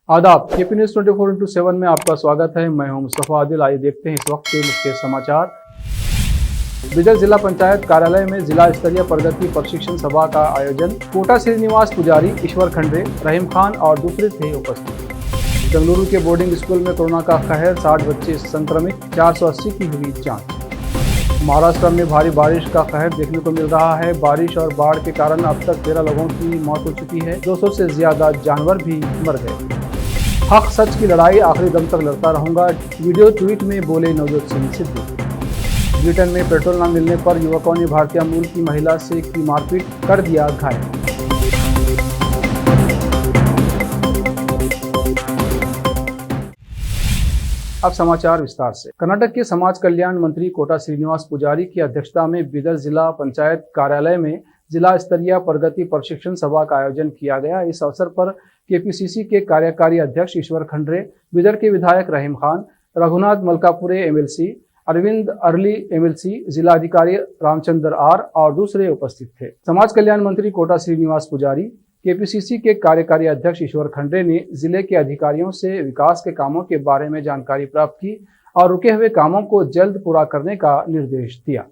आदाब KP news 24/7 में आपका स्वागत है। मैं हूं मुस्तफा आदिल। आइए देखते हैं इस वक्त के मुख्य समाचार। बिदर जिला पंचायत कार्यालय में जिला स्तरीय प्रगति प्रशिक्षण सभा का आयोजन। कोटा श्रीनिवास पुजारी, ईश्वर खंडे, रहीम खान और दूसरे थे उपस्थित। बेंगलुरु के बोर्डिंग स्कूल में कोरोना का कहर, 60 बच्चे संक्रमित, 480 की हुई जांच। महाराष्ट्र में भारी बारिश का कहर देखने को मिल रहा है। बारिश और बाढ़ के कारण अब तक 13 लोगों की मौत हो चुकी है। 200 से ज्यादा जानवर भी मर गए। हक सच की लड़ाई आखिरी दम तक लड़ता रहूंगा, वीडियो ट्वीट में बोले नवजोत सिंह सिद्धू। ब्रिटेन में पेट्रोल न मिलने पर युवकों ने भारतीय मूल की महिला से की मारपीट, कर दिया घायल। अब समाचार विस्तार से। कर्नाटक के समाज कल्याण मंत्री कोटा श्रीनिवास पुजारी की अध्यक्षता में बिदर जिला पंचायत कार्यालय में जिला स्तरीय प्रगति प्रशिक्षण सभा का आयोजन किया गया। इस अवसर पर केपीसीसी के कार्यकारी अध्यक्ष ईश्वर खंडे, बिदर के विधायक रहीम खान, रघुनाथ मलकापुरे एमएलसी, अरविंद अरली एमएलसी, जिलाधिकारी रामचंद्र आर और दूसरे उपस्थित थे। समाज कल्याण मंत्री कोटा श्रीनिवास पुजारी, केपीसीसी के कार्यकारी अध्यक्ष ईश्वर खंडे ने जिले के अधिकारियों से विकास के कामों के बारे में जानकारी प्राप्त की और रुके हुए कामों को जल्द पूरा करने का निर्देश दिया।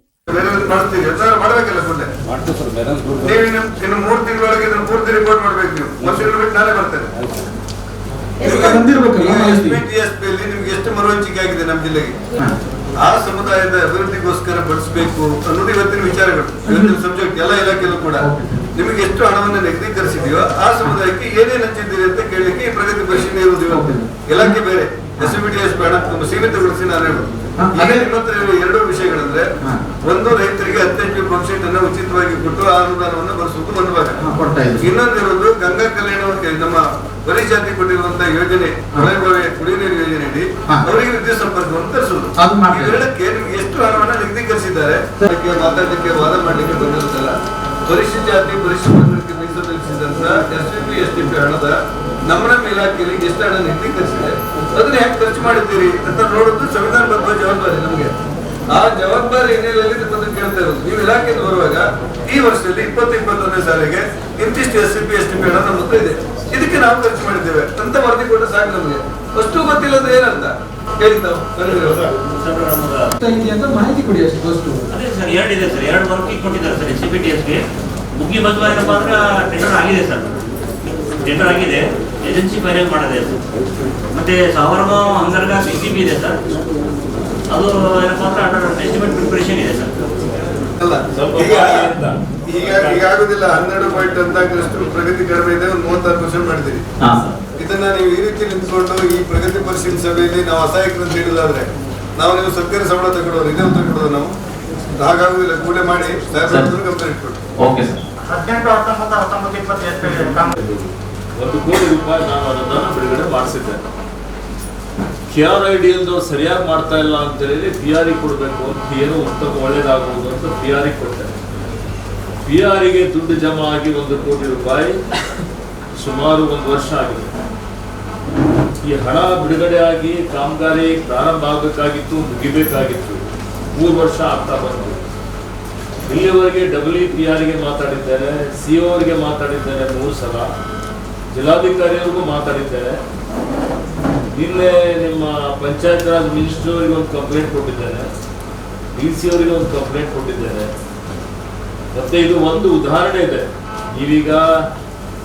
ಆ ಸಮುದಾಯದ ಅಭಿವೃದ್ಧಿಗೋಸ್ಕರ ಬಳಸಬೇಕು ಅನ್ನೋದು ಇವತ್ತಿನ ವಿಚಾರಗಳು, ಇವತ್ತಿನ ಸಬ್ಜೆಕ್ಟ್ ಎಲ್ಲ ಇಲಾಖೆಯಲ್ಲೂ ಕೂಡ ನಿಮಗೆ ಎಷ್ಟು ಹಣವನ್ನು ನಿಗದಿಕರಿಸಿದೆಯೋ ಆ ಸಮುದಾಯಕ್ಕೆ ಏನೇನು ಹಂಚಿದ್ದೀರಿ ಅಂತ ಕೇಳಲಿಕ್ಕೆ ಈ ಪ್ರಗತಿ ಪರಿಶೀಲನೆ ಇರುವುದು. ಇಲಾಖೆ ಬೇರೆ, SBTS ಬೇಡ, ಸೀಮಿತಗೊಳಿಸಿ ನಾನು ಹೇಳೋದು. ಈಗ ನಿಮ್ಮ ಹತ್ರ ಎರಡು ವಿಷಯಗಳಂದ್ರೆ, ಒಂದು ರೈತರಿಗೆ 15 ಪಂಪ್ ಅನ್ನು ಉಚಿತವಾಗಿ ಕೊಟ್ಟು ಆ ಅನುದಾನವನ್ನು ಬರೆಸುವುದು ಒಂದು ಭಾಗ. ಇನ್ನೊಂದಿರೋದು ಗಂಗಾ ಕಲ್ಯಾಣ ನಮ್ಮ ಬಲಿ ಜಾತಿ ಕೊಟ್ಟಿರುವಂತಹ ಯೋಜನೆ, ಮಳೆಬಾವಿ ಕುಡಿಯುವ ನೀರು ಯೋಜನೆಯಲ್ಲಿ ಅವರಿಗೆ ವಿದ್ಯುತ್ ಸಂಪರ್ಕವನ್ನು ತರಿಸುವುದು. ಇವೆರಡಕ್ಕೆ ನಿಮ್ಗೆ ಎಷ್ಟು ಹಣವನ್ನು ನಿಗದಿಕರಿಸಿದ್ದಾರೆ ಮಾತಾಡಲಿಕ್ಕೆ, ವಾದ ಮಾಡಲಿಕ್ಕೆ ಬಂದಿರುತ್ತಲ್ಲ. ಪರಿಶಿಷ್ಟ ಜಾತಿ ಪರಿಶಿಷ್ಟ ವರ್ಗಕ್ಕೆ ಮೀಸಲಿರಿಸಿದಂತ SCP STP ಹಣದ ನಮ್ಮ ಇಲಾಖೆಯಲ್ಲಿ ಎಷ್ಟು ಹಣ ನಿಗದಿಕರಿಸಿದೆ, ಅದನ್ನ ಯಾಕೆ ಖರ್ಚು ಮಾಡಿದ್ದೀರಿ ಅಂತ ನೋಡೋದು ಸಂವಿಧಾನಬದ್ಧ ಜವಾಬ್ದಾರಿ ನಮಗೆ. ಆ ಜವಾಬ್ದಾರಿ ಹಿನ್ನೆಲೆಯಲ್ಲಿ ನಿಮ್ಮನ್ನು ಕೇಳ್ತಾ ಇರೋದು. ನೀವು ಇಲಾಖೆಗೆ ಬರುವಾಗ ಈ ವರ್ಷದಲ್ಲಿ 2021ನೇ ಸಾಲಿಗೆ ಇಂತಿಷ್ಟು SCP STP ಹಣ ನಮ್ಮ ಹತ್ರ ಇದೆ, ಇದಕ್ಕೆ ನಾವು ಖರ್ಚು ಮಾಡಿದ್ದೇವೆ ಅಂತ ವರದಿ ಕೊಟ್ಟ ಸಾಕು. ನಮಗೆ ಅಷ್ಟು ಗೊತ್ತಿಲ್ಲದ ಏನಂತ ಹೇಳಿ ನಾವು ಮಾಹಿತಿ ಕೊಡಿ ಅಷ್ಟು. ಅದೇ ಸರ್, ಎರಡಿದೆ ಸರ್, 2 ವರ್ಕಿಂಗ್ ಕೊಟ್ಟಿದ್ದಾರೆ ಸರ್ SCPTSಗೆ. ಮುಖ್ಯ ಬಂಧು ಏನಪ್ಪ ಅಂದ್ರೆ ಟೆಂಡರ್ ಆಗಿದೆ ಸರ್, ಟೆಂಡರ್ ಆಗಿದೆ, ಏಜೆನ್ಸಿ ಫೈನಲ್ ಮಾಡಿದೆ ಸರ್. ಮತ್ತೆ ಸಾವರ್ಮ ಅಂಗರ್ಗ BCP ಇದೆ ಸರ್, ಅದು ಏನಪ್ಪ ಅಂದ್ರೆ ಅಂಡರ್ ಎಸ್ಟಿಮೇಟ್ ಪ್ರಿಪರೇಷನ್ ಇದೆ ಸರ್. ಈಗ ಆಗುದಿಲ್ಲ. 12 ಪಾಯಿಂಟ್ ಅಂತ ಪ್ರಗತಿ ಕಡಿಮೆ ಇದೆ, ಒಂದು 36% ಮಾಡಿದ್ದೀರಿ. ಇದನ್ನ ನೀವು ಈ ರೀತಿ ನಿಂತ್ಕೊಂಡು ಈ ಪ್ರಗತಿ ಪರಿಶೀಲನೆ ಸಭೆಯಲ್ಲಿ ನಾವು ಅಸಹಾಯಕರು ಅಂತ ಹೇಳಿದಾದ್ರೆ ನಾವು ನೀವು ಸರ್ಕಾರಿ ಸಂಬಳ ತಗೊಳ್ಳೋದು, ಇದೇ ತಗೊಳ್ಳೋದು. ನಾವು ಹಾಗಾಗುದಿಲ್ಲ, ಕೂಡಲೇ ಮಾಡಿ ಸಾಹೇಬ್ ಕಂಪ್ಲೇಂಟ್ ಕೊಟ್ಟು 18, 19, 20 1 ಕೋಟಿ ರೂಪಾಯಿ ನಾನು ಅನುದಾನ ಬಿಡುಗಡೆ ಮಾಡಿಸಿದ್ದೆ. KRIDL ಸರಿಯಾಗಿ ಮಾಡ್ತಾ ಇಲ್ಲ ಅಂತ ಹೇಳಿ PRE ಕೊಡಬೇಕು ಅಂತ, ಏನೋ ಉತ್ತಮ ಒಳ್ಳೇದಾಗುವುದು ಅಂತ PRE ಕೊಟ್ಟೆ. PREಗೆ ದುಡ್ಡು ಜಮಾ ಆಗಿ 1 ಕೋಟಿ ರೂಪಾಯಿ ಸುಮಾರು 1 ವರ್ಷ ಆಗಿದೆ. ಈ ಹಣ ಬಿಡುಗಡೆ ಆಗಿ ಕಾಮಗಾರಿ ಪ್ರಾರಂಭ ಆಗಬೇಕಾಗಿತ್ತು, ಮುಗಿಬೇಕಾಗಿತ್ತು. 3 ವರ್ಷ ಆಗ್ತಾ ಬಂತು. ಇಲ್ಲಿವರೆಗೆ WPRಗೆ ಮಾತಾಡಿದ್ದೇನೆ, CO ಅವರಿಗೆ ಮಾತಾಡಿದ್ದೇನೆ 3 ಸಲ, ಜಿಲ್ಲಾಧಿಕಾರಿಯವ್ರಿಗೂ ಮಾತಾಡಿದ್ದೇನೆ. ನಿನ್ನೆ ನಿಮ್ಮ ಪಂಚಾಯತ್ ರಾಜ್ ಮಿನಿಸ್ಟರ್ ಅವರಿಗೆ ಒಂದು ಕಂಪ್ಲೇಂಟ್ ಕೊಟ್ಟಿದ್ದೇನೆ, DC ಅವರಿಗೆ ಒಂದು ಕಂಪ್ಲೇಂಟ್ ಕೊಟ್ಟಿದ್ದೇನೆ. ಮತ್ತೆ ಇದು ಒಂದು ಉದಾಹರಣೆ ಇದೆ. ನೀವೀಗ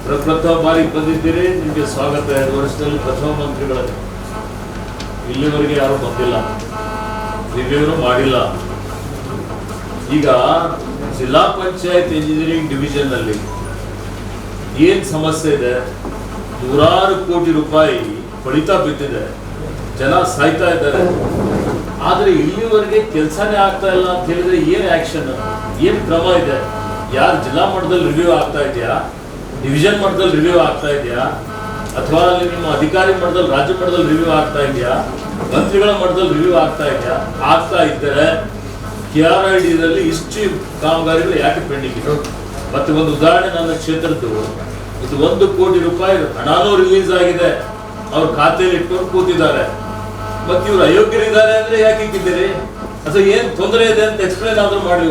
ಪ್ರಥಮ ಬಾರಿಗೆ ಬಂದಿದ್ದೀರಿ, ನಿಮಗೆ ಸ್ವಾಗತ. 2 ವರ್ಷದಲ್ಲಿ ಪ್ರಥಮ ಮಂತ್ರಿಗಳಲ್ಲಿ ಇಲ್ಲಿವರೆಗೆ ಯಾರು ಬಂದಿಲ್ಲ, ರಿವ್ಯೂನು ಮಾಡಿಲ್ಲ. ಈಗ ಜಿಲ್ಲಾ ಪಂಚಾಯತ್ ಇಂಜಿನಿಯರಿಂಗ್ ಡಿವಿಷನ್ ನಲ್ಲಿ ಏನ್ ಸಮಸ್ಯೆ ಇದೆ? 100 ಕೋಟಿ ರೂಪಾಯಿ ಹೊಳಿತಾ ಬಿದ್ದಿದೆ, ಜನ ಸಾಯ್ತಾ ಇದ್ದಾರೆ. ಆದ್ರೆ ಇಲ್ಲಿವರೆಗೆ ಕೆಲಸನೇ ಆಗ್ತಾ ಇಲ್ಲ ಅಂತ ಹೇಳಿದ್ರೆ ಏನ್ ಆಕ್ಷನ್, ಏನ್ ಕ್ರಮ ಇದೆ? ಯಾರು ಜಿಲ್ಲಾ ಮಟ್ಟದಲ್ಲಿ ರಿವ್ಯೂ ಆಗ್ತಾ ಇದೆಯಾ, ಡಿವಿಷನ್ ಮಟ್ಟದಲ್ಲಿ ರಿವ್ಯೂ ಆಗ್ತಾ ಇದೆಯಾ, ಅಥವಾ ಅಲ್ಲಿ ನಿಮ್ಮ ಅಧಿಕಾರಿ ಮಟ್ಟದಲ್ಲಿ ರಾಜ್ಯ ಮಟ್ಟದಲ್ಲಿ ರಿವ್ಯೂ ಆಗ್ತಾ ಇದೆಯಾ, ಮಂತ್ರಿಗಳ ಮಟ್ಟದಲ್ಲಿ ರಿವ್ಯೂ ಆಗ್ತಾ ಇದೆಯಾ? ಆಗ್ತಾ ಇದ್ದರೆ KRIDದಲ್ಲಿ ಇಷ್ಟು ಕಾಮಗಾರಿಗಳು ಯಾಕೆ ಪೆಂಡಿಂಗ್ ಇದೆ? ಮತ್ತೆ ಒಂದು ಉದಾಹರಣೆ, ನನ್ನ ಕ್ಷೇತ್ರದ್ದು ಇದು 1 ಕೋಟಿ ರೂಪಾಯಿ ಹಣನೂ ರಿಲೀಸ್ ಆಗಿದೆ, ಅವ್ರ ಖಾತೆಯಲ್ಲಿ ಇಟ್ಕೊಂಡು ಕೂತಿದ್ದಾರೆ. ಮತ್ತೆ ಇವ್ರು ಅಯೋಗ್ಯರಿದ್ದಾರೆ ಅಂದ್ರೆ ಯಾಕೆ ಇಕ್ಕಿದ್ದೀರಿ? ಅಥವಾ ಏನ್ ತೊಂದರೆ ಇದೆ ಅಂತ ಎಕ್ಸ್ಪ್ಲೇನ್ ಆದ್ರೂ ಮಾಡಿ.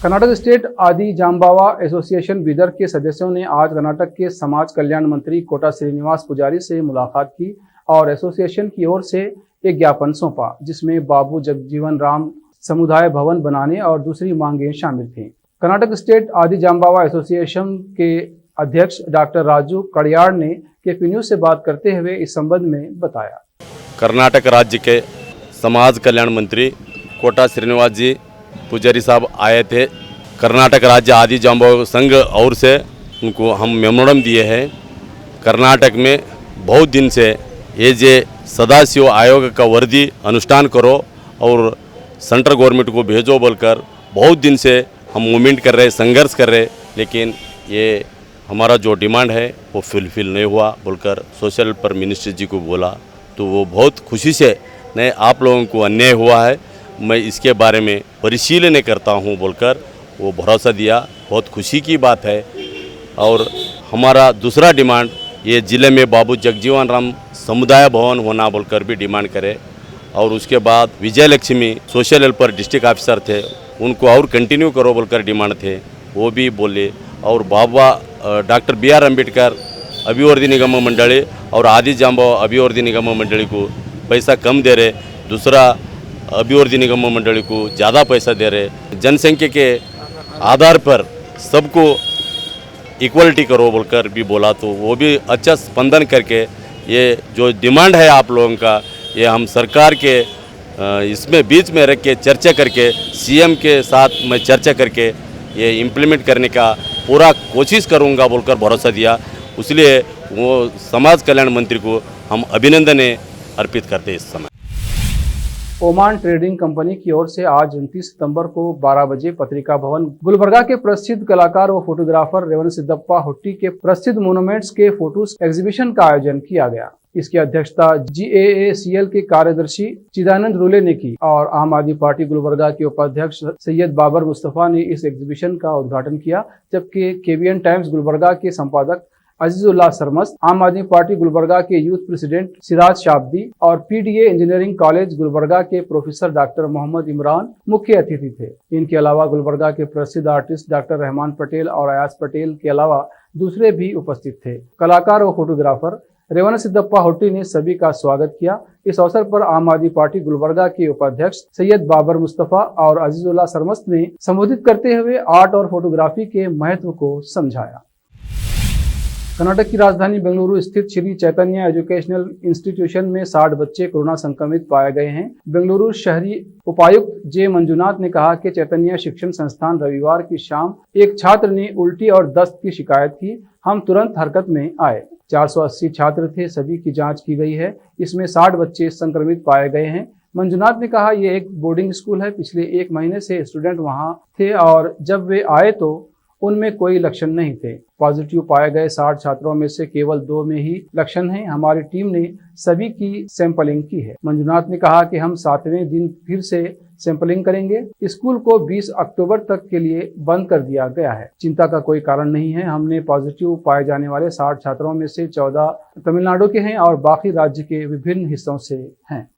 कर्नाटक स्टेट आदि जाम्बावा एसोसिएशन बीदर के सदस्यों ने आज कर्नाटक के समाज कल्याण मंत्री कोटा श्रीनिवास पुजारी से मुलाकात की और एसोसिएशन की ओर से एक ज्ञापन सौंपा, जिसमें बाबू जगजीवन राम समुदाय भवन बनाने और दूसरी मांगें शामिल थीं। कर्नाटक स्टेट आदि जाम्बावा एसोसिएशन के अध्यक्ष डॉक्टर राजू कड़ियाड़ ने केपी न्यूज से बात करते हुए इस संबंध में बताया। कर्नाटक राज्य के समाज कल्याण मंत्री कोटा श्रीनिवास जी पुजारी साहब आए थे। कर्नाटक राज्य आदि जाम्बावा संघ और से उनको हम मेमोरेंडम दिए हैं। कर्नाटक में बहुत दिन से ये जे सदाशिव आयोग का वर्दी अनुष्ठान करो और सेंट्रल गवर्नमेंट को भेजो बोलकर बहुत दिन से हम मूवमेंट कर रहे, संघर्ष कर रहे, लेकिन ये हमारा जो डिमांड है वो फुलफिल नहीं हुआ बोलकर सोशल पर मिनिस्टर जी को बोला, तो वो बहुत खुशी से नहीं आप लोगों को अन्याय हुआ है, मैं इसके बारे में परिशीलन करता हूँ बोलकर वो भरोसा दिया। बहुत खुशी की बात है। और हमारा दूसरा डिमांड ये ज़िले में बाबू जगजीवन राम समुदाय भवन होना बोलकर भी डिमांड करे। और उसके बाद Vijay Lakshmi social helper district officer थे, उनको और कंटिन्यू करो बोलकर डिमांड थे, वो भी बोले। और बाबा डॉक्टर बी आर अम्बेडकर अभिवृद्धि निगम मंडली और आदि जाम्बावा अभिवृद्धि निगम मंडली को पैसा कम दे रहे, दूसरा अभिवृद्धि निगम मंडली को ज़्यादा पैसा दे रहे। जनसंख्या के आधार पर सबको इक्वलिटी करो बोलकर भी बोला, तो वो भी अच्छा स्पंदन करके ये जो डिमांड है आप लोगों का, ये हम सरकार के इसमें बीच में रख के चर्चा करके सीएम के साथ मैं चर्चा करके ये इम्प्लीमेंट करने का पूरा कोशिश करूंगा बोलकर भरोसा दिया। इसलिए वो समाज कल्याण मंत्री को हम अभिनंदन अर्पित करते हैं। इस समय ओमान ट्रेडिंग कंपनी की ओर से आज 29 सितंबर को 12 बजे पत्रिका भवन गुलबर्गा के प्रसिद्ध कलाकार व फोटोग्राफर रेवण सिद्धप्पा हुट्टी के प्रसिद्ध मोनुमेंट्स के फोटोज एग्जीबिशन का आयोजन किया गया। इसकी अध्यक्षता GAACL के कार्यदर्शी चिदानंद रूले ने की और आम आदमी पार्टी गुलबर्गा के उपाध्यक्ष सैयद बाबर मुस्तफा ने इस एग्जीबिशन का उद्घाटन किया, जबकि KBN टाइम्स गुलबर्गा के संपादक अजीजुल्लाह सरमस्त, आम आदमी पार्टी गुलबर्गा के यूथ प्रेसिडेंट सिराज शाब्दी और PDA इंजीनियरिंग कॉलेज गुलबर्गा के प्रोफेसर डॉक्टर मोहम्मद इमरान मुख्य अतिथि थे। इनके अलावा गुलबर्गा के प्रसिद्ध आर्टिस्ट डॉक्टर रहमान पटेल और अयाज पटेल के अलावा दूसरे भी उपस्थित थे। कलाकार व फोटोग्राफर रेवण सिद्धप्पा हुट्टी ने सभी का स्वागत किया। इस अवसर पर आम आदमी पार्टी गुलबर्गा के उपाध्यक्ष सैयद बाबर मुस्तफा और अजीजुल्लाह सरमस्त ने संबोधित करते हुए आर्ट और फोटोग्राफी के महत्व को समझाया। कर्नाटक की राजधानी बेंगलुरु स्थित श्री चैतन्य एजुकेशनल इंस्टीट्यूशन में 60 बच्चे कोरोना संक्रमित पाए गए हैं। बेंगलुरु शहरी उपायुक्त जे मंजुनाथ ने कहा कि चैतन्य शिक्षण संस्थान रविवार की शाम एक छात्र ने उल्टी और दस्त की शिकायत की। हम तुरंत हरकत में आए। 480 छात्र थे, सभी की जांच की गई है। इसमें 60 बच्चे संक्रमित पाए गए हैं। मंजुनाथ ने कहा ये एक बोर्डिंग स्कूल है। पिछले 1 महीने से स्टूडेंट वहां थे और जब वे आए तो उनमें कोई लक्षण नहीं थे। पॉजिटिव पाए गए 60 छात्रों में से केवल 2 में ही लक्षण हैं। हमारी टीम ने सभी की सैंपलिंग की है। मंजुनाथ ने कहा कि हम 7वें दिन फिर से सैंपलिंग करेंगे। स्कूल को 20 अक्टूबर तक के लिए बंद कर दिया गया है। चिंता का कोई कारण नहीं है। हमने पॉजिटिव पाए जाने वाले 60 छात्रों में से 14 तमिलनाडु के हैं और बाकी राज्य के विभिन्न हिस्सों से हैं।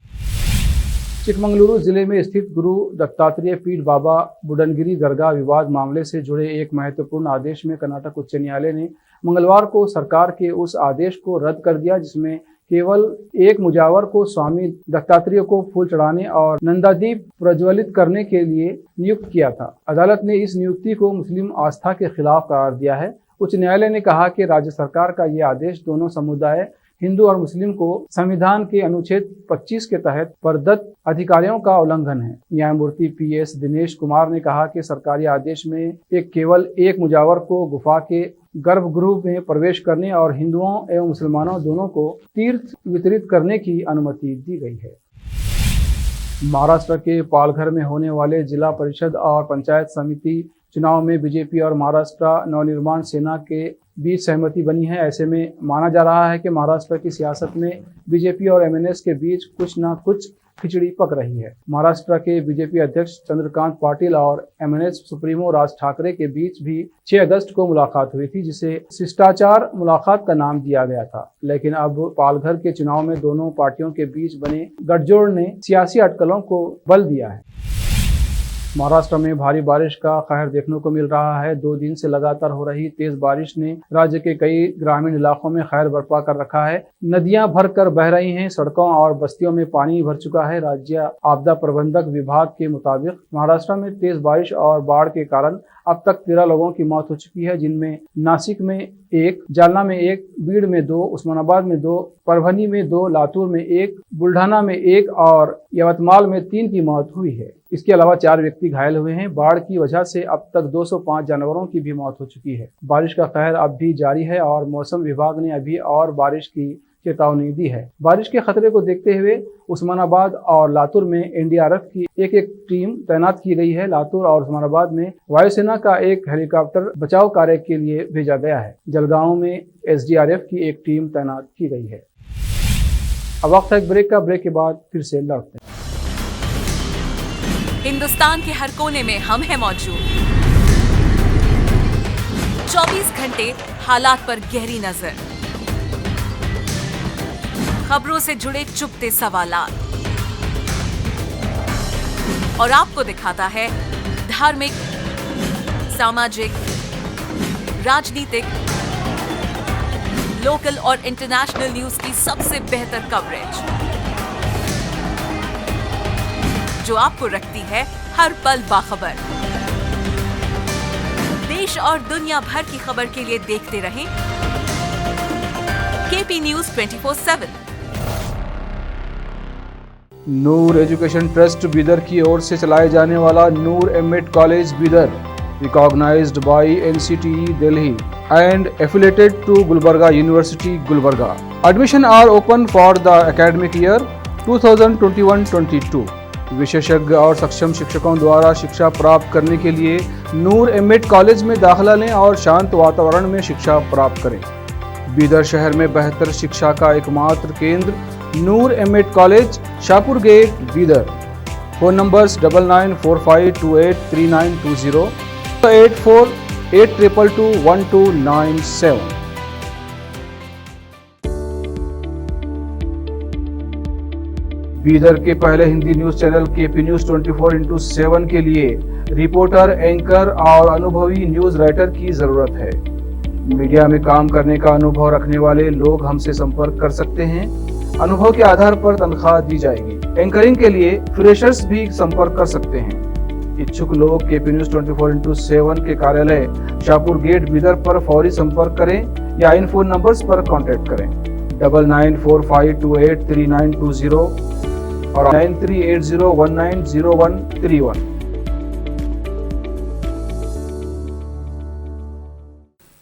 चिकमंगलुरु जिले में स्थित गुरु दत्तात्रेय पीठ बाबा बुडनगिरी दरगाह विवाद मामले से जुड़े एक महत्वपूर्ण आदेश में कर्नाटक उच्च न्यायालय ने मंगलवार को सरकार के उस आदेश को रद्द कर दिया जिसमें केवल एक मुजावर को स्वामी दत्तात्रेय को फूल चढ़ाने और नंदादीप प्रज्वलित करने के लिए नियुक्त किया था। अदालत ने इस नियुक्ति को मुस्लिम आस्था के खिलाफ करार दिया है। उच्च न्यायालय ने कहा कि राज्य सरकार का ये आदेश दोनों समुदाय हिंदू और मुस्लिम को संविधान के अनुच्छेद 25 के तहत प्रदत्त अधिकारियों का उल्लंघन है। न्यायमूर्ति PS दिनेश कुमार ने कहा कि सरकारी आदेश में केवल एक मुजावर को गुफा के गर्भगृह में प्रवेश करने और हिंदुओं एवं मुसलमानों दोनों को तीर्थ वितरित करने की अनुमति दी गई है। महाराष्ट्र के पालघर में होने वाले जिला परिषद और पंचायत समिति चुनाव में बीजेपी और महाराष्ट्र नवनिर्माण सेना के बीच सहमति बनी है। ऐसे में माना जा रहा है कि महाराष्ट्र की सियासत में बीजेपी और MNS के बीच कुछ न कुछ खिचड़ी पक रही है। महाराष्ट्र के बीजेपी अध्यक्ष चंद्रकांत पाटिल और MNS सुप्रीमो राज ठाकरे के बीच भी 6 अगस्त को मुलाकात हुई थी, जिसे शिष्टाचार मुलाकात का नाम दिया गया था। लेकिन अब पालघर के चुनाव में दोनों पार्टियों के बीच बने गठजोड़ ने सियासी अटकलों को बल दिया है। महाराष्ट्र में भारी बारिश का कहर देखने को मिल रहा है। 2 दिन से लगातार हो रही तेज बारिश ने राज्य के कई ग्रामीण इलाकों में कहर बरपा कर रखा है। नदियां भरकर बह रही हैं, सड़कों और बस्तियों में पानी भर चुका है। राज्य आपदा प्रबंधक विभाग के मुताबिक महाराष्ट्र में तेज बारिश और बाढ़ के कारण अब तक 13 लोगों की मौत हो चुकी है, जिनमें नासिक में 1, जालना में 1, बीड़ में 2, उस्मानाबाद में 2, परभनी में 2, लातूर में 1, बुल्ढाना में 1 और यवतमाल में 3 की मौत हुई है। इसके अलावा 4 व्यक्ति घायल हुए हैं। बाढ़ की वजह से अब तक 205 जानवरों की भी मौत हो चुकी है। बारिश का कहर अब भी जारी है और मौसम विभाग ने अभी और बारिश की चेतावनी दी है। बारिश के खतरे को देखते हुए उस्मानाबाद और लातूर में एनडीआरएफ की एक टीम तैनात की गई है। लातूर और उस्मानाबाद में वायुसेना का एक हेलीकॉप्टर बचाव कार्य के लिए भेजा गया है। जलगांव में एसडीआरएफ की एक टीम तैनात की गई है। अब वक्त है एक ब्रेक का। ब्रेक के बाद फिर से लौटते हैं। हिंदुस्तान के हर कोने में हम हैं मौजूद। 24 घंटे हालात पर गहरी नजर, खबरों से जुड़े चुपते सवालात और आपको दिखाता है धार्मिक, सामाजिक, राजनीतिक, लोकल और इंटरनेशनल न्यूज की सबसे बेहतर कवरेज, जो आपको रखती है हर पल बाखबर। देश और दुनिया भर की खबर के लिए देखते रहें KP news 24/7। Noor education trust Bidar की ओर से चलाए जाने वाला Noor MEd college Bidar, recognized by NCTE Delhi and affiliated to Gulbarga University, Gulbarga. Admission are open for the academic year 2021-22. विशेषज्ञ और सक्षम शिक्षकों द्वारा शिक्षा प्राप्त करने के लिए नूर एमएड कॉलेज में दाखिला लें और शांत वातावरण में शिक्षा प्राप्त करें। बीदर शहर में बेहतर शिक्षा का एकमात्र केंद्र Noor MEd college, Shahpur gate, Bidar. Phone numbers 9945283920, 8482221297। Bidar के पहले Hindi news channel KP news 24/7 के लिए रिपोर्टर, एंकर और अनुभवी न्यूज राइटर की जरूरत है। मीडिया में काम करने का अनुभव रखने वाले लोग हमसे संपर्क कर सकते हैं। अनुभव के आधार पर तनख्वाह दी जाएगी। एंकरिंग के लिए फ्रेशर्स भी संपर्क कर सकते हैं। इच्छुक लोग केपी न्यूज 24/7 के कार्यालय शाहपुर गेट बीदर पर फौरी संपर्क करें या इन फोन नंबर्स पर कांटेक्ट करें 9945283920 और 9380190131।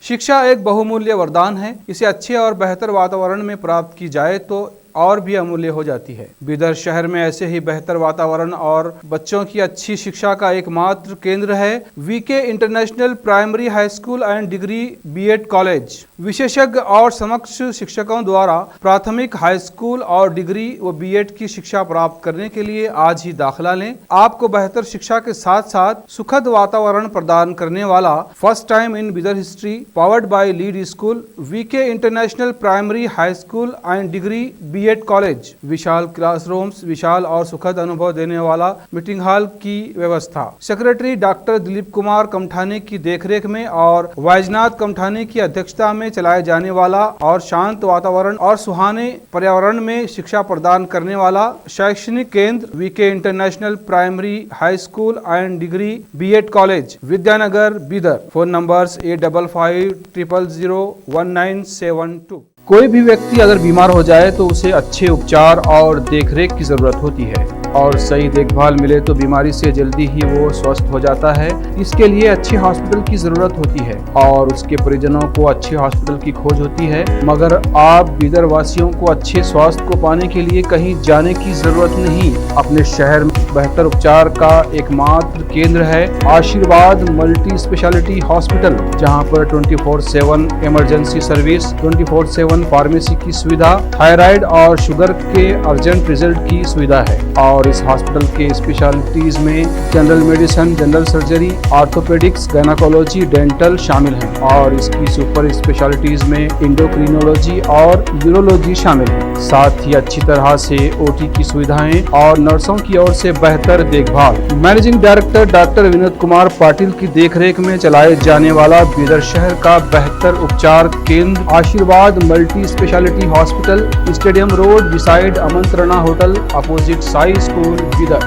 शिक्षा एक बहुमूल्य वरदान है। इसे अच्छे और बेहतर वातावरण में प्राप्त की जाए तो और भी अमूल्य हो जाती है। बीदर शहर में ऐसे ही बेहतर वातावरण और बच्चों की अच्छी शिक्षा का एकमात्र केंद्र है VK international primary high school and degree BEd college. विशेषज्ञ और समक्ष शिक्षकों द्वारा प्राथमिक, हाई स्कूल और डिग्री व बीएड की शिक्षा प्राप्त करने के लिए आज ही दाखिला लें। आपको बेहतर शिक्षा के साथ साथ सुखद वातावरण प्रदान करने वाला first time in Bidar history, powered by lead school, VK international primary high school and degree BEd college. विशाल क्लासरूम्स, विशाल और सुखद अनुभव देने वाला मीटिंग हॉल की व्यवस्था। सेक्रेटरी डॉक्टर दिलीप कुमार कमठाने की देखरेख में और वैजनाथ कमठाने की अध्यक्षता में चलाए जाने वाला और शांत वातावरण और सुहाने पर्यावरण में शिक्षा प्रदान करने वाला शैक्षणिक केंद्र VK international primary high school and degree BEd college, Vidyanagar, Bidar. Phone numbers 8550001972। कोई भी व्यक्ति अगर बीमार हो जाए तो उसे अच्छे उपचार और देखरेख की जरूरत होती है और सही देखभाल मिले तो बीमारी से जल्दी ही वो स्वस्थ हो जाता है। इसके लिए अच्छे हॉस्पिटल की जरूरत होती है और उसके परिजनों को अच्छे हॉस्पिटल की खोज होती है। मगर आप बीदर वासियों को अच्छे स्वास्थ्य को पाने के लिए कहीं जाने की जरूरत नहीं। अपने शहर में बेहतर उपचार का एकमात्र केंद्र है आशीर्वाद मल्टी स्पेशलिटी हॉस्पिटल, जहाँ पर 24/7 इमरजेंसी सर्विस, 24/7 फार्मेसी की सुविधा, थायराइड और शुगर के अर्जेंट रिजल्ट की सुविधा है और और इस हॉस्पिटल के स्पेशलिटीज में general medicine, general surgery, orthopaedics, gynaecology, dental शामिल हैं और इसकी सुपर स्पेशलिटीज में एंडोक्रिनोलॉजी और यूरोलॉजी शामिल है। साथ ही अच्छी तरह से ओटी की सुविधाएं और नर्सों की ओर से बेहतर देखभाल। Managing director doctor Vinod Kumar Patil की देखरेख में चलाए जाने वाला बीदर शहर का बेहतर उपचार केंद्र Ashirwad multi speciality hospital, stadium road beside Amantrana hotel, opposite Sai school, Bidar.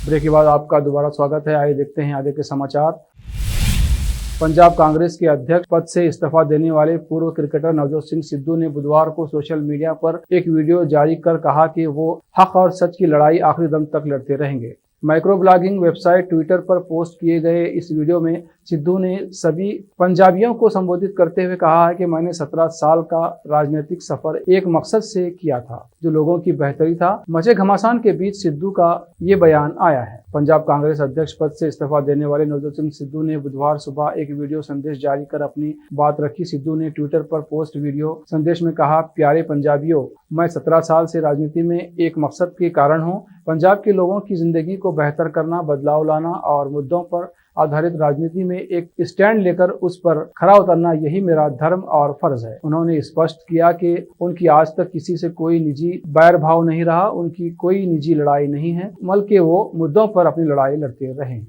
Break के बाद आपका दोबारा स्वागत है। आइए देखते हैं आगे के समाचार। पंजाब कांग्रेस के अध्यक्ष पद से इस्तीफा देने वाले पूर्व क्रिकेटर नवजोत सिंह सिद्धू ने बुधवार को सोशल मीडिया पर एक वीडियो जारी कर कहा कि वो हक और सच की लड़ाई आखिरी दम तक लड़ते रहेंगे। माइक्रो ब्लॉगिंग वेबसाइट ट्विटर पर पोस्ट किए गए इस वीडियो में सिद्धू ने सभी पंजाबियों को संबोधित करते हुए कहा है कि मैंने 17 साल का राजनीतिक सफर एक मकसद से किया था, जो लोगों की बेहतरी था। मचे घमासान के बीच सिद्धू का ये बयान आया है। पंजाब कांग्रेस अध्यक्ष पद से इस्तीफा देने वाले नवजोत सिंह सिद्धू ने बुधवार सुबह एक वीडियो संदेश जारी कर अपनी बात रखी। सिद्धू ने ट्विटर पर पोस्ट वीडियो संदेश में कहा, प्यारे पंजाबियों, मैं 17 साल से राजनीति में एक मकसद के कारण हूँ। पंजाब के लोगों की जिंदगी को बेहतर करना, बदलाव लाना और मुद्दों पर आधारित राजनीति में एक स्टैंड लेकर उस पर खरा उतरना, यही मेरा धर्म और फर्ज है। उन्होंने स्पष्ट किया कि उनकी आज तक किसी से कोई निजी बैर भाव नहीं रहा, उनकी कोई निजी लड़ाई नहीं है, बल्कि वो मुद्दों पर अपनी लड़ाई लड़ते रहे।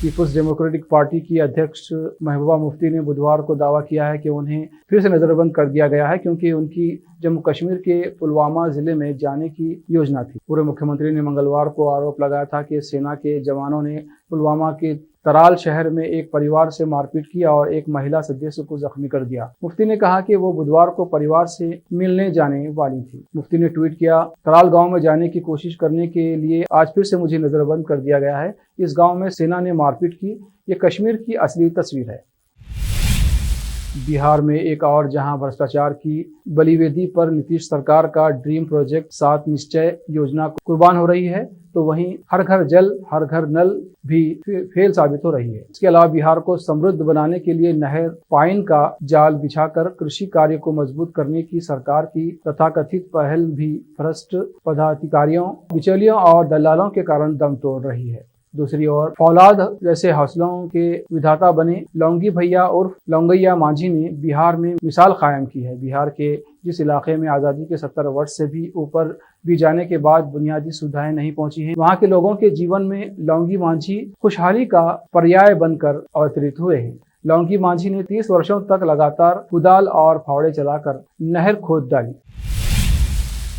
पीपुल्स डेमोक्रेटिक पार्टी की अध्यक्ष महबूबा मुफ्ती ने बुधवार को दावा किया है कि उन्हें फिर से नजरबंद कर दिया गया है क्योंकि उनकी जम्मू कश्मीर के पुलवामा जिले में जाने की योजना थी। पूर्व मुख्यमंत्री ने मंगलवार को आरोप लगाया था कि सेना के जवानों ने पुलवामा के तराल शहर में एक परिवार से मारपीट की और एक महिला सदस्य को जख्मी कर दिया। मुफ्ती ने कहा कि वो बुधवार को परिवार से मिलने जाने वाली थी। मुफ्ती ने ट्वीट किया, तराल गांव में जाने की कोशिश करने के लिए आज फिर से मुझे नजरबंद कर दिया गया है। इस गांव में सेना ने मारपीट की। ये कश्मीर की असली तस्वीर है। बिहार में एक और जहां भ्रष्टाचार की बलिवेदी पर नीतीश सरकार का ड्रीम प्रोजेक्ट 7 निश्चय योजना कुर्बान हो रही है, तो वहीं हर घर जल हर घर नल भी फेल साबित हो रही है। इसके अलावा बिहार को समृद्ध बनाने के लिए नहर पाइन का जाल बिछाकर कृषि कार्य को मजबूत करने की सरकार की तथाकथित पहल भी भ्रष्ट पदाधिकारियों, बिचौलियों और दलालों के कारण दम तोड़ रही है। दूसरी ओर फौलाद जैसे हौसलों के विधाता बने लौंगी भैया उर्फ लौंगैया मांझी ने बिहार में मिसाल कायम की है। बिहार के जिस इलाके में आज़ादी के 70 वर्ष से भी ऊपर भी जाने के बाद बुनियादी सुविधाएं नहीं पहुंची हैं, वहां के लोगों के जीवन में लौंगी मांझी खुशहाली का पर्याय बनकर अवतरित हुए हैं। लौंगी मांझी ने 30 वर्षों तक लगातार कुदाल और फावड़े चलाकर नहर खोद डाली।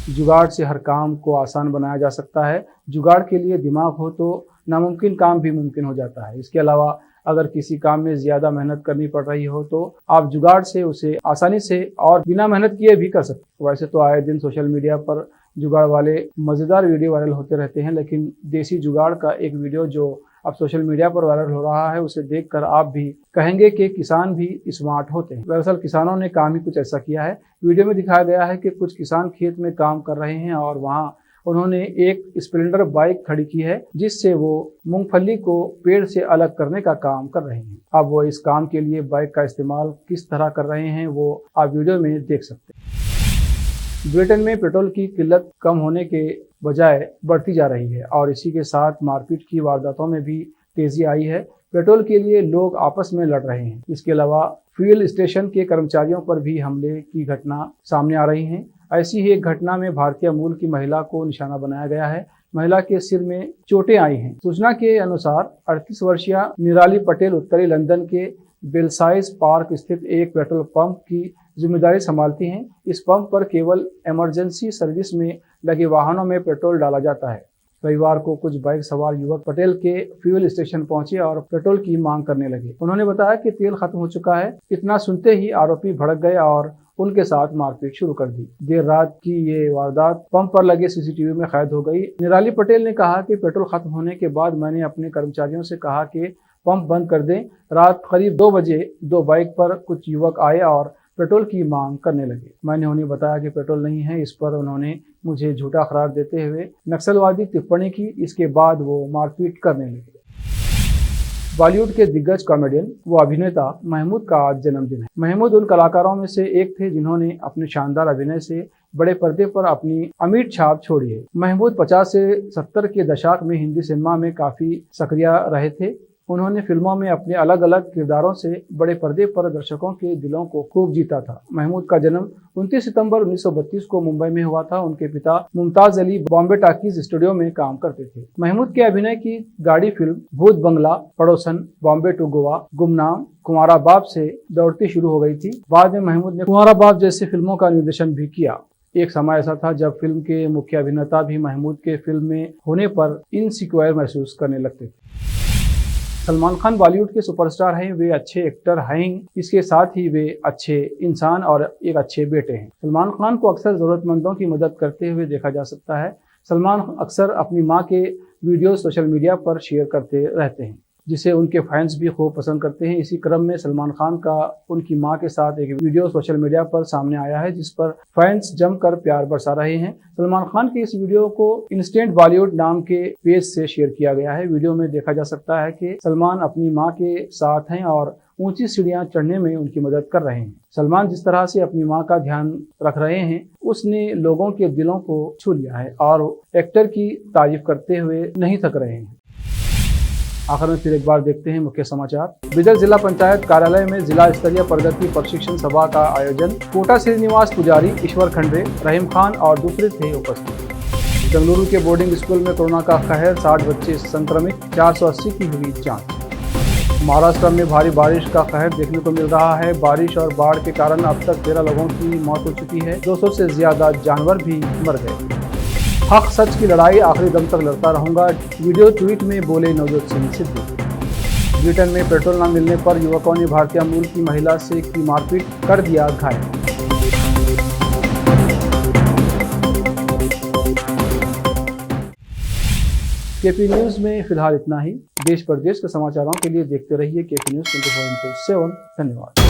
जुगाड़ से हर काम को आसान बनाया जा सकता है। जुगाड़ के लिए दिमाग हो तो नामुमकिन काम भी मुमकिन हो जाता है। इसके अलावा अगर किसी काम में ज्यादा मेहनत करनी पड़ रही हो तो आप जुगाड़ से उसे आसानी से और बिना मेहनत किए भी कर सकते हैं। वैसे तो आए दिन सोशल मीडिया पर जुगाड़ वाले मजेदार वीडियो वायरल होते रहते हैं, लेकिन देसी जुगाड़ का एक वीडियो जो अब सोशल मीडिया पर वायरल हो रहा है, उसे देखकर आप भी कहेंगे कि किसान भी स्मार्ट होते हैं। दरअसल किसानों ने काम ही कुछ ऐसा किया है। वीडियो में दिखाया गया है कि कुछ किसान खेत में काम कर रहे हैं और वहां उन्होंने एक स्प्लेंडर बाइक खड़ी की है जिससे वो मूंगफली को पेड़ से अलग करने का काम कर रहे हैं। अब वो इस काम के लिए बाइक का इस्तेमाल किस तरह कर रहे हैं वो आप वीडियो में देख सकते हैं। ब्रिटेन में पेट्रोल की किल्लत कम होने के बजाय बढ़ती जा रही है और इसी के साथ मारपीट की वारदातों में भी तेजी आई है। पेट्रोल के लिए लोग आपस में लड़ रहे हैं। इसके अलावा फ्यूल स्टेशन के कर्मचारियों पर भी हमले की घटना सामने आ रही है। ऐसी ही एक घटना में भारतीय मूल की महिला को निशाना बनाया गया है। महिला के सिर में चोटें आई हैं। सूचना के अनुसार 38 वर्षीय निराली पटेल उत्तरी लंदन के बेलसाइज पार्क स्थित एक पेट्रोल पंप की जिम्मेदारी संभालती हैं। इस पंप पर केवल इमरजेंसी सर्विस में लगे वाहनों में पेट्रोल डाला जाता है। रविवार को कुछ बाइक सवार युवक पटेल के फ्यूल स्टेशन पहुंचे और पेट्रोल की मांग करने लगे। उन्होंने बताया कि तेल खत्म हो चुका है। इतना सुनते ही आरोपी भड़क गए और उनके साथ मारपीट शुरू कर दी। देर रात की ये वारदात पंप पर लगे सीसीटीवी में कैद हो गई। निराली पटेल ने कहा कि पेट्रोल खत्म होने के बाद मैंने अपने कर्मचारियों से कहा कि पंप बंद कर दें। रात करीब 2 बजे 2 बाइक पर कुछ युवक आए और पेट्रोल की मांग करने लगे। मैंने उन्हें बताया कि पेट्रोल नहीं है। इस पर उन्होंने मुझे झूठा करार देते हुए नक्सलवादी टिप्पणी की। इसके बाद वो मारपीट करने लगे। बॉलीवुड के दिग्गज कॉमेडियन व अभिनेता महमूद का आज जन्मदिन है। महमूद उन कलाकारों में से एक थे जिन्होंने अपने शानदार अभिनय से बड़े पर्दे पर अपनी अमिट छाप छोड़ी है। महमूद 50 से 70 के दशक में हिंदी सिनेमा में काफी सक्रिय रहे थे। उन्होंने फिल्मों में अपने अलग अलग किरदारों से बड़े पर्दे पर दर्शकों के दिलों को खूब जीता था। महमूद का जन्म 29 सितंबर 1932 को मुंबई में हुआ था। उनके पिता मुमताज अली बॉम्बे टाकीज स्टूडियो में काम करते थे। महमूद के अभिनय की गाड़ी फिल्म भूत बंगला, पड़ोसन, बॉम्बे टू गोवा, गुमनाम, कुंवारा बाप से दौड़ती शुरू हो गई थी। बाद में महमूद ने कुंवारा बाप जैसी फिल्मों का निर्देशन भी किया। एक समय ऐसा था जब फिल्म के मुख्य अभिनेता भी महमूद के फिल्म में होने पर इनसिक्योर महसूस करने लगते थे। सलमान खान बॉलीवुड के सुपरस्टार हैं। वे अच्छे एक्टर हैं, इसके साथ ही वे अच्छे इंसान और एक अच्छे बेटे हैं। सलमान खान को अक्सर ज़रूरतमंदों की मदद करते हुए देखा जा सकता है। सलमान अक्सर अपनी मां के वीडियो सोशल मीडिया पर शेयर करते रहते हैं, जिसे उनके फैंस भी खूब पसंद करते हैं। इसी क्रम में सलमान खान का उनकी मां के साथ एक वीडियो सोशल मीडिया पर सामने आया है, जिस पर फैंस जमकर प्यार बरसा रहे हैं। सलमान खान के इस वीडियो को इंस्टेंट बॉलीवुड नाम के पेज से शेयर किया गया है। वीडियो में देखा जा सकता है कि सलमान अपनी मां के साथ हैं और ऊंची सीढ़ियां चढ़ने में उनकी मदद कर रहे हैं। सलमान जिस तरह से अपनी मां का ध्यान रख रहे हैं, उसने लोगों के दिलों को छू लिया है और एक्टर की तारीफ करते हुए नहीं थक रहे हैं। आखिर में फिर एक बार देखते हैं मुख्य समाचार। बिदर जिला पंचायत कार्यालय में जिला स्तरीय प्रगति प्रशिक्षण सभा का आयोजन। कोटा श्रीनिवास पुजारी, ईश्वर खंडे, रहीम खान और दूसरे थे उपस्थित। बेंगलुरु के बोर्डिंग स्कूल में कोरोना का कहर, 60 बच्चे संक्रमित, 480 की हुई जांच। महाराष्ट्र में भारी बारिश का कहर देखने को मिल रहा है। बारिश और बाढ़ के कारण अब तक 13 लोगों की मौत हो चुकी है। 200 से ज्यादा जानवर भी मर गए। हक सच की लड़ाई आखिरी दम तक लड़ता रहूंगा, वीडियो ट्वीट में बोले नवजोत सिंह सिद्धू। ब्रिटेन में पेट्रोल न मिलने पर युवकों ने भारतीय मूल की महिला से की मारपीट, कर दिया घायल। केपी न्यूज में फिलहाल इतना ही। देश प्रदेश के समाचारों के लिए देखते रहिए केपी न्यूज 24/7। धन्यवाद।